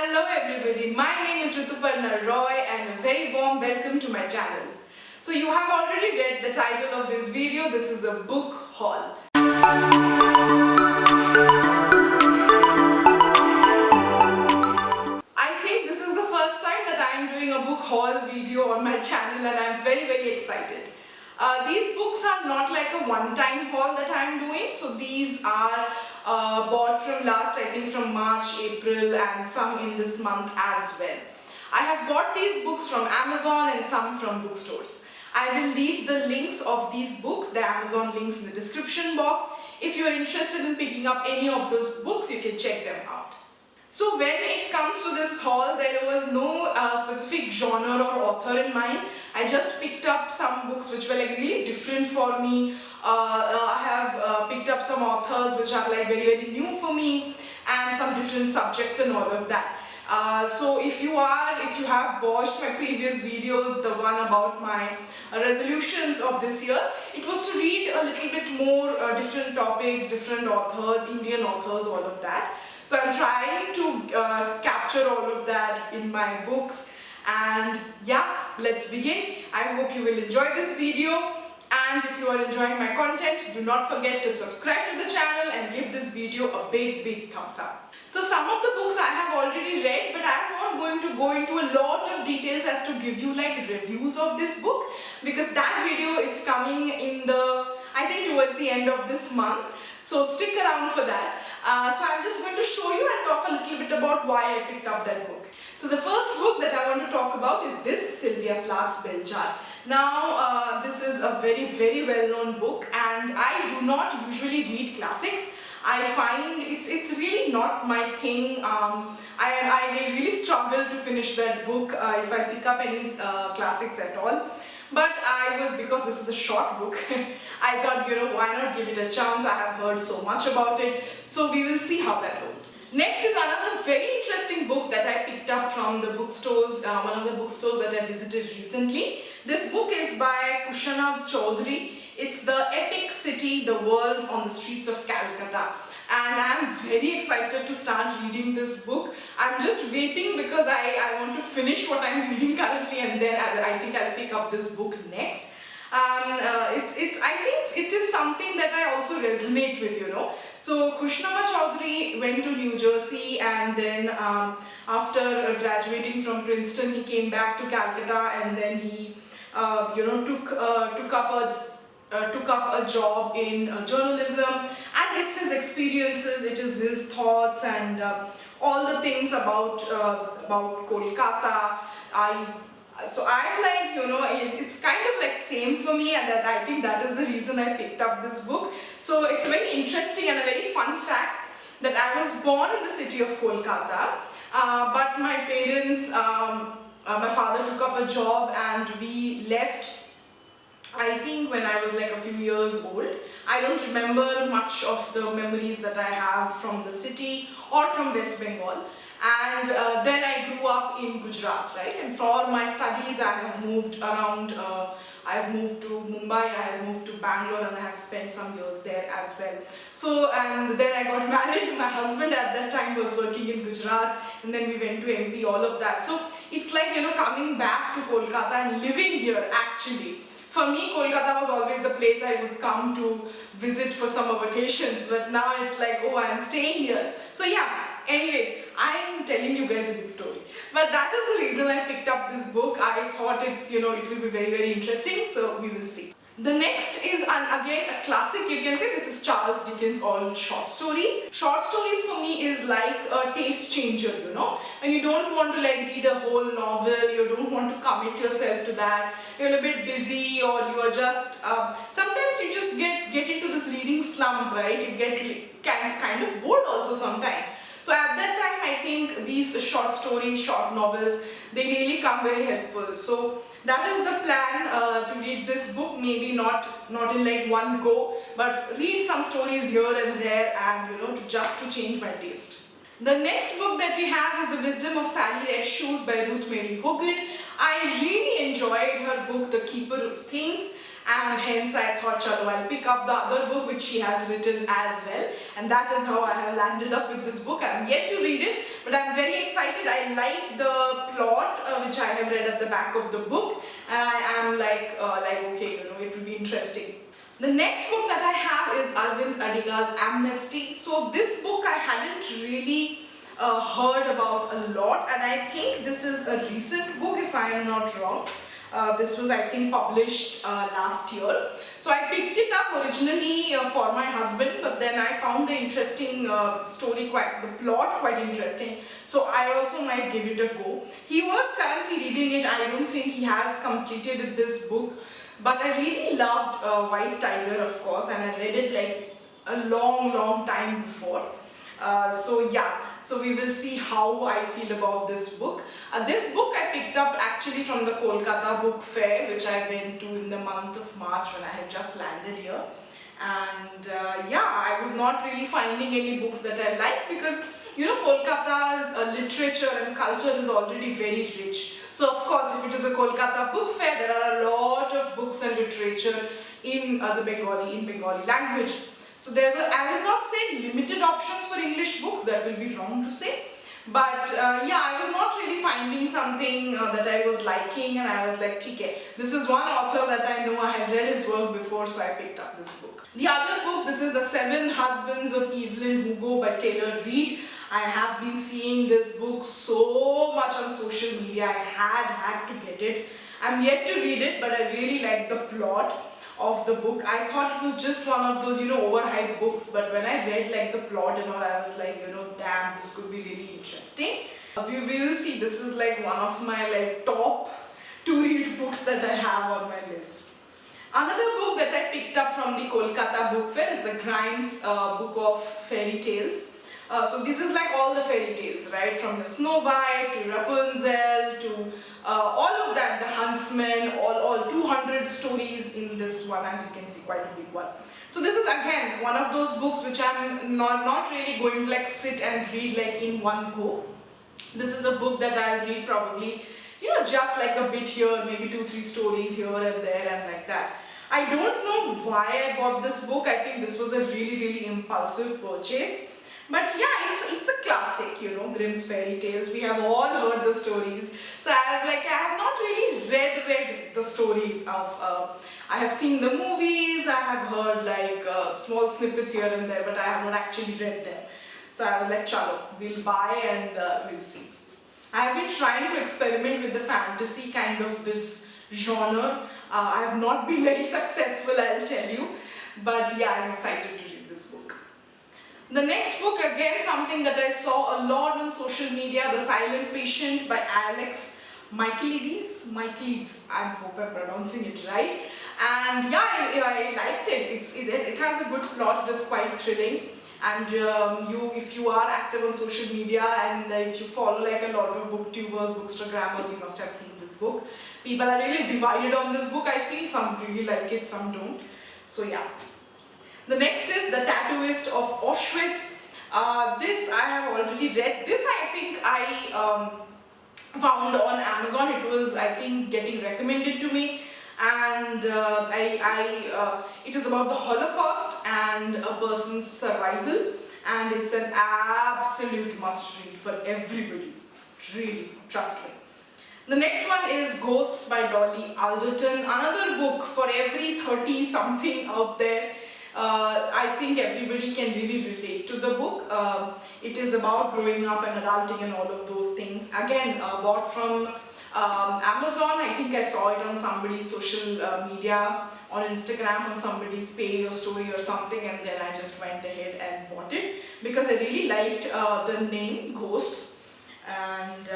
Hello everybody, my name is Rituparna Roy and a very warm welcome to my channel. So you have already read the title of this video. This is a book haul. I think this is the first time that I am doing a book haul video on my channel and I am very excited. These books are not like a one-time haul that I am doing. So these are bought from last, I think from March, April and some in this month as well. I have bought these books from Amazon and some from bookstores. I will leave the links of these books, the Amazon links in the description box. If you are interested in picking up any of those books, you can check them out. So when it comes to this haul, there was no specific genre or author in mind. I just picked up some books which were like really different for me. I have picked up some authors which are like very new for me and some different subjects and all of that. So if you have watched my previous videos, the one about my resolutions of this year, it was to read a little bit more different topics, different authors, Indian authors, all of that. So I'm trying to capture all of that in my books, and yeah, let's begin. I hope you will enjoy this video, and if you are enjoying my content, do not forget to subscribe to the channel and give this video a big thumbs up. So some of the books I have already read, but I am not going to go into a lot of details as to give you like reviews of this book, because that video is coming in I think towards the end of this month. So stick around for that. So I'm just going to show you and talk a little bit about why I picked up that book. So the first book that I want to talk about is this, Sylvia Plath's Bell Jar. Now this is a very well-known book, and I do not usually read classics. I find it's really not my thing. I really struggle to finish that book if I pick up any classics at all. But because this is a short book, I thought, why not give it a chance? I have heard so much about it. So we will see how that goes. Next is another very interesting book that I picked up from the bookstores, one of the bookstores that I visited recently. This book is by Kushanav Chaudhary. It's The Epic City, the World on the Streets of Calcutta. And I'm very excited to start reading this book. I'm just waiting because I want to finish what I'm reading currently, and then I think I'll pick up this book next. I think it is something that I also resonate with, So Kushnav Chaudhary went to New Jersey, and then after graduating from Princeton, he came back to Calcutta, and then he took up a job in journalism, and it's his experiences, it is his thoughts and all the things about Kolkata. So I'm like, it's kind of like same for me, and that I think that is the reason I picked up this book. So it's very interesting and a very fun fact that I was born in the city of Kolkata, but my parents, my father took up a job and we left, I think when I was like a few years old. I don't remember much of the memories that I have from the city or from West Bengal. And then I grew up in Gujarat, right? And for my studies I have moved around. I have moved to Mumbai, I have moved to Bangalore, and I have spent some years there as well. So, and then I got married. My husband at that time was working in Gujarat, and then we went to MP, all of that. So it's like, coming back to Kolkata and living here actually. For me, Kolkata was always the place I would come to visit for summer vacations, but now it's like, oh, I'm staying here. So yeah, anyways, I'm telling you guys a big story. But that is the reason I picked up this book. I thought it will be very interesting, so we will see. The next is, again, a classic, you can say. This is Charles Dickens' all short stories. Short stories for me is like a taste changer, and you don't want to like read a whole novel, you don't want to commit yourself to that, you're a bit busy, or you are just, sometimes you just get into this reading slump, right? You get kind of bored also sometimes. So at that time, I think these short stories, short novels, they really come very helpful. So that is the plan, to read this book, maybe not in like one go, but read some stories here and there, and just to change my taste. The next book that we have is The Wisdom of Sally Red Shoes by Ruth Mary Hogan. I really enjoyed her book, The Keeper of Things. and hence I thought, chalo, I'll pick up the other book which she has written as well, and that is how I have landed up with this book. I'm yet to read it, but I'm very excited. I I like the plot which I have read at the back of the book, and I am like okay, it will be interesting. The next book that I have is Arvind Adiga's Amnesty. So this book I hadn't really heard about a lot, and I think this is a recent book if I am not wrong. This was, I think, published last year. So I picked it up originally for my husband, but then I found the interesting story, the plot quite interesting. So I also might give it a go. He was currently reading it. I don't think he has completed this book, but I really loved White Tiger, of course, and I read it like a long time before. So yeah, so we will see how I feel about this book. This book I picked up actually from the Kolkata book fair, which I went to in the month of March when I had just landed here. And yeah, I was not really finding any books that I like, because Kolkata's literature and culture is already very rich. So of course, if it is a Kolkata book fair, there are a lot of books and literature in Bengali language. So there were, I will not say limited options for English books, that will be wrong to say. But yeah, I was not really finding something that I was liking, and I was like, okay, this is one author that I know, I have read his work before, so I picked up this book. The other book, this is The Seven Husbands of Evelyn Hugo by Taylor Reid. I have been seeing this book so much on social media. I had to get it. I'm yet to read it, but I really like the plot of the book. I thought it was just one of those, overhyped books, but when I read like the plot and all, I was like, damn, this could be really interesting. We will see. This is like one of my like top to read books that I have on my list. Another book that I picked up from the Kolkata book fair is the Grimes book of fairy tales. So this is like all the fairy tales, right? From the Snow White to Rapunzel to all of that, the Huntsman, all 200 stories in this one, as you can see, quite a big one. So this is again one of those books which I'm not really going to like sit and read like in one go. This is a book that I'll read probably, just like a bit here, maybe 2-3 stories here and there and like that. I don't know why I bought this book. I think this was a really impulsive purchase. But yeah, it's a classic, Grimm's fairy tales. We have all heard the stories. So I was like, I have not really read the stories of, I have seen the movies, I have heard like small snippets here and there, but I have not actually read them. So I was like, chalo, we'll buy and we'll see. I have been trying to experiment with the fantasy kind of this genre. I have not been very successful, I'll tell you. But yeah, I'm excited to read this book. The next book, again something that I saw a lot on social media, The Silent Patient by Alex Michaelides. I hope I'm pronouncing it right. And yeah, I liked it. It has a good plot. It is quite thrilling. And if you are active on social media and if you follow like a lot of booktubers, bookstagrammers, you must have seen this book. People are really divided on this book. I feel some really like it, some don't. So yeah. The next is The Tattooist of Auschwitz. This I have already read. This I think I found on Amazon. It was, I think, getting recommended to me, and it is about the Holocaust and a person's survival, and it's an absolute must read for everybody. Really, trust me. The next one is Ghosts by Dolly Alderton. Another book for every 30-something out there. I think everybody can really relate to the book. It is about growing up and adulting and all of those things. Again, bought from Amazon. I think I saw it on somebody's social media, on Instagram, on somebody's page or story or something, and then I just went ahead and bought it because I really liked the name Ghosts, and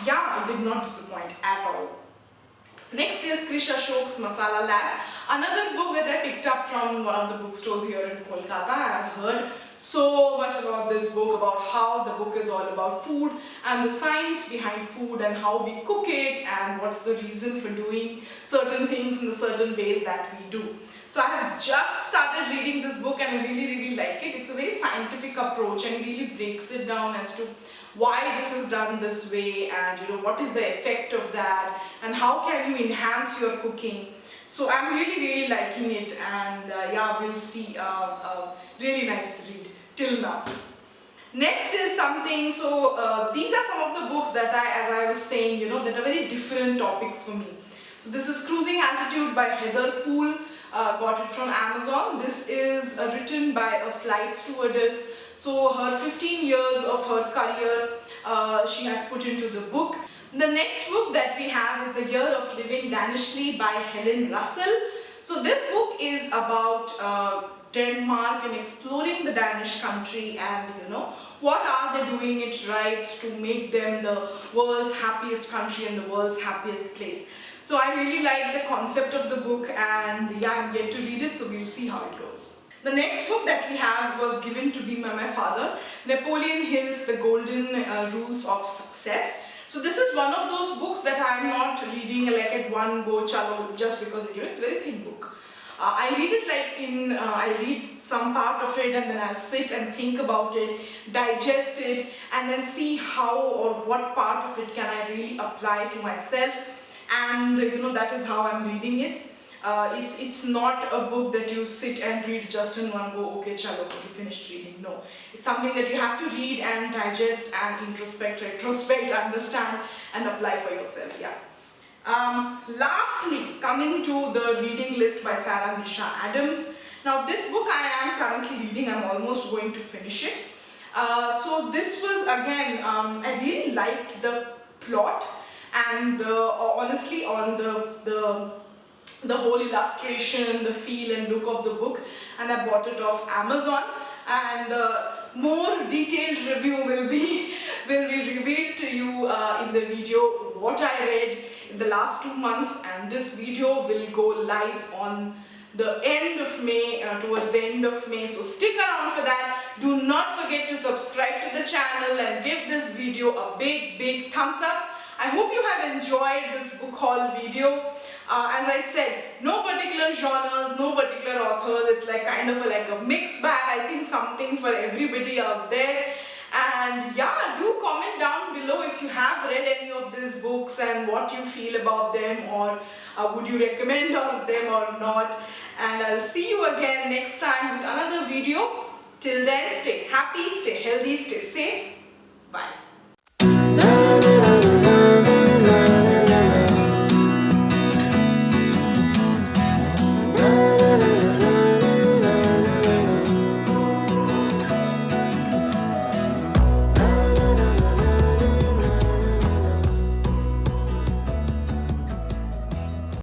yeah, it did not disappoint at all. Next is Krish Ashok's Masala Lab, another book that I picked up from one of the bookstores here in Kolkata. I have heard so much about this book, about how the book is all about food and the science behind food and how we cook it and what's the reason for doing certain things in the certain ways that we do. So I have just started reading this book and I really like it. It's a very scientific approach and really breaks it down as to why this is done this way and what is the effect of that and how can you enhance your cooking. So I'm really liking it, and yeah, we'll see. Really nice read till now. Next is something, so these are some of the books books that as I was saying, that are very different topics for me. So this is Cruising Altitude by Heather Poole. Got it from Amazon. This is written by a flight stewardess. So her 15 years of her career she has put into the book. The next book that we have is The Year of Living Danishly by Helen Russell. So this book is about Denmark and exploring the Danish country, and what are they doing it right to make them the world's happiest country and the world's happiest place. So I really like the concept of the book, and yeah, I'm yet to read it, so we'll see how it goes. The next book that we have was given to me by my father, Napoleon Hill's The Golden Rules of Success. So this is one of those books that I am not reading like at one go, chalo, just because it's a very thin book. I read it like I read some part of it and then I'll sit and think about it, digest it, and then see how or what part of it can I really apply to myself. And that is how I'm reading it. It's not a book that you sit and read just in one go, okay, chalo, you finished reading. No, it's something that you have to read and digest and introspect, retrospect, understand and apply for yourself. Yeah. Lastly, coming to the reading list by Sara, Nisha, Adams. Now this book I am currently reading, I'm almost going to finish it. So this was again, I really liked the plot and honestly on the whole illustration, the feel and look of the book, and I bought it off Amazon, and more detailed review will be revealed to you in the video what I read in the last 2 months, and this video will go live on the end of May, towards the end of May, so stick around for that. Do not forget to subscribe to the channel and give this video a big thumbs up. I hope you have enjoyed this book haul video. As I said, no particular genres, no particular authors. It's like kind of like a mixed bag. I think something for everybody out there. And yeah, do comment down below if you have read any of these books and what you feel about them, or would you recommend them or not. And I'll see you again next time with another video. Till then, stay happy, stay healthy, stay safe.